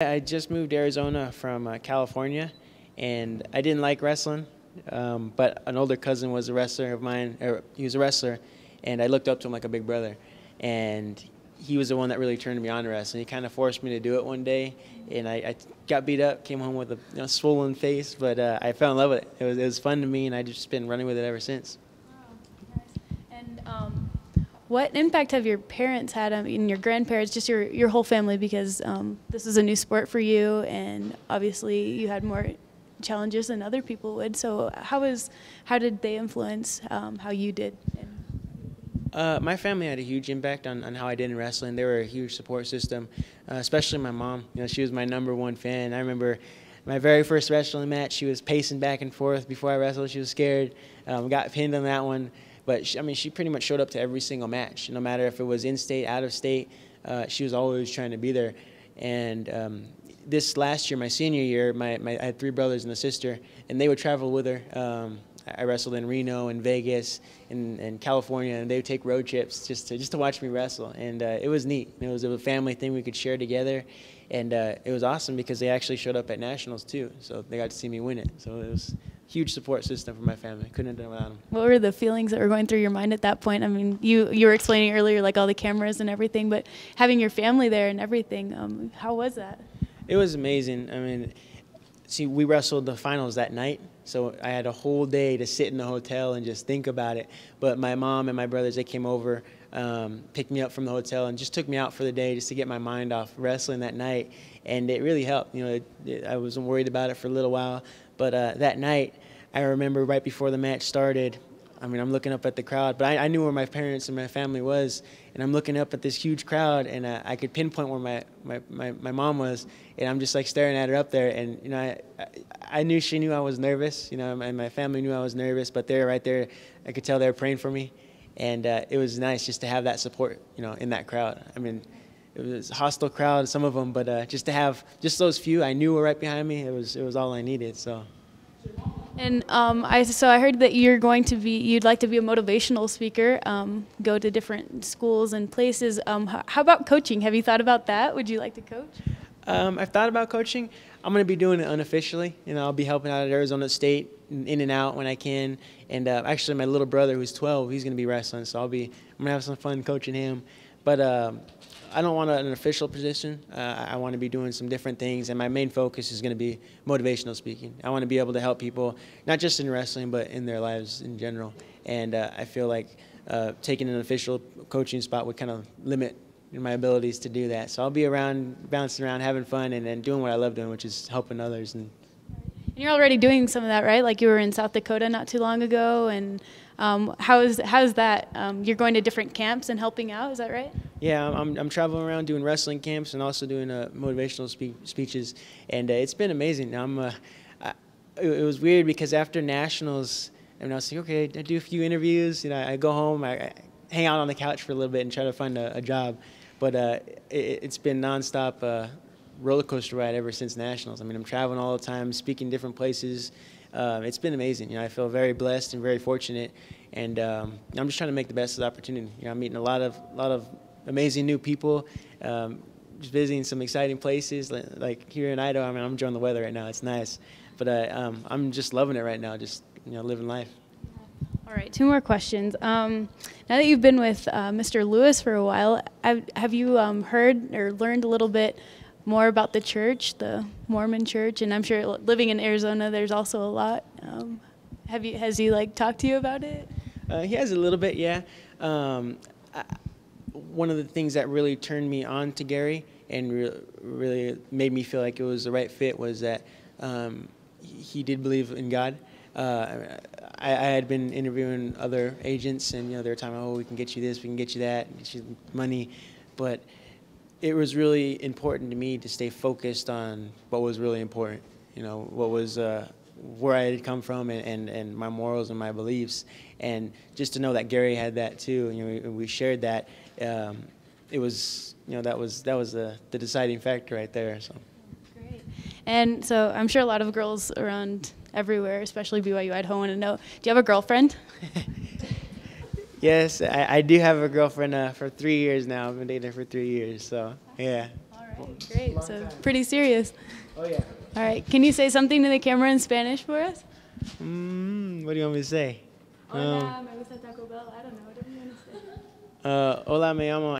I just moved to Arizona from California, and I didn't like wrestling, but an older cousin was a wrestler of mine, or he was a wrestler, and I looked up to him like a big brother. And he was the one that really turned me on to wrestling. He kind of forced me to do it one day, and I got beat up, came home with a swollen face, but I fell in love with it. It was fun to me, and I've just been running with it ever since. Wow, nice. And what impact have your parents had, and your grandparents, just your whole family, because this is a new sport for you, and obviously you had more challenges than other people would. So how did they influence how you did? My family had a huge impact on how I did in wrestling. They were a huge support system, especially my mom. She was my #1 fan. I remember my very first wrestling match, she was pacing back and forth before I wrestled. She was scared. Got pinned on that one. But she pretty much showed up to every single match, no matter if it was in-state, out-of-state. She was always trying to be there. And this last year, my senior year, I had 3 brothers and a sister, and they would travel with her. I wrestled in Reno and Vegas and California, and they would take road trips just to watch me wrestle. And it was neat. It was a family thing we could share together. And it was awesome because they actually showed up at nationals too. So they got to see me win it. So it was a huge support system for my family. Couldn't have done it without them. What were the feelings that were going through your mind at that point? I mean, you were explaining earlier, like all the cameras and everything, but having your family there and everything, how was that? It was amazing. I mean, see, we wrestled the finals that night, so I had a whole day to sit in the hotel and just think about it. But my mom and my brothers, they came over, picked me up from the hotel, and just took me out for the day just to get my mind off wrestling that night. And it really helped. I wasn't worried about it for a little while. But that night, I remember right before the match started, I'm looking up at the crowd, but I knew where my parents and my family was, and I'm looking up at this huge crowd, and I could pinpoint where my mom was, and I'm just like staring at her up there, and I knew she knew I was nervous, and my family knew I was nervous, but they're right there. I could tell they were praying for me, and it was nice just to have that support, in that crowd. I mean, it was a hostile crowd, some of them, but just to have just those few I knew were right behind me, it was all I needed. So. And I heard that you'd like to be a motivational speaker, go to different schools and places. How about coaching? Have you thought about that? Would you like to coach? I've thought about coaching. I'm going to be doing it unofficially. I'll be helping out at Arizona State, in and out when I can. And actually, my little brother, who's 12, he's going to be wrestling, so I'm going to have some fun coaching him. But I don't want an official position. I want to be doing some different things, and my main focus is going to be motivational speaking. I want to be able to help people, not just in wrestling, but in their lives in general. And I feel like taking an official coaching spot would kind of limit my abilities to do that. So I'll be around, bouncing around, having fun, and doing what I love doing, which is helping others. And you're already doing some of that, right? Like you were in South Dakota not too long ago, and how's that? You're going to different camps and helping out, is that right? Yeah, I'm traveling around doing wrestling camps and also doing motivational speeches, and it's been amazing. It was weird because after nationals, I was like, okay, I do a few interviews. I go home, I hang out on the couch for a little bit and try to find a job, but it's been nonstop roller coaster ride ever since nationals. I'm traveling all the time, speaking different places. It's been amazing. I feel very blessed and very fortunate, and I'm just trying to make the best of the opportunity. I'm meeting a lot of amazing new people, just visiting some exciting places like here in Idaho. I'm enjoying the weather right now. It's nice, but I'm just loving it right now. Just living life. All right, 2 more questions. Now that you've been with Mr. Lewis for a while, have you heard or learned a little bit more about the church, the Mormon church? And I'm sure living in Arizona, there's also a lot. Has he talked to you about it? He has a little bit, yeah. One of the things that really turned me on to Gary and really made me feel like it was the right fit was that he did believe in God. I had been interviewing other agents, and they were talking about, we can get you this, we can get you that, get you money, but it was really important to me to stay focused on what was really important, what was where I had come from and my morals and my beliefs. And just to know that Gary had that too, we shared that, it was, that was the deciding factor right there. So. Great. And so I'm sure a lot of girls around everywhere, especially BYU Idaho, want to know, do you have a girlfriend? Yes, I do have a girlfriend for 3 years now. I've been dating her for 3 years, so yeah. All right. Great. So pretty serious. Oh, yeah. All right. Can you say something to the camera in Spanish for us? What do you want me to say? Hola, me gusta Taco Bell. I don't know. Whatever you want to say. Hola, me llamo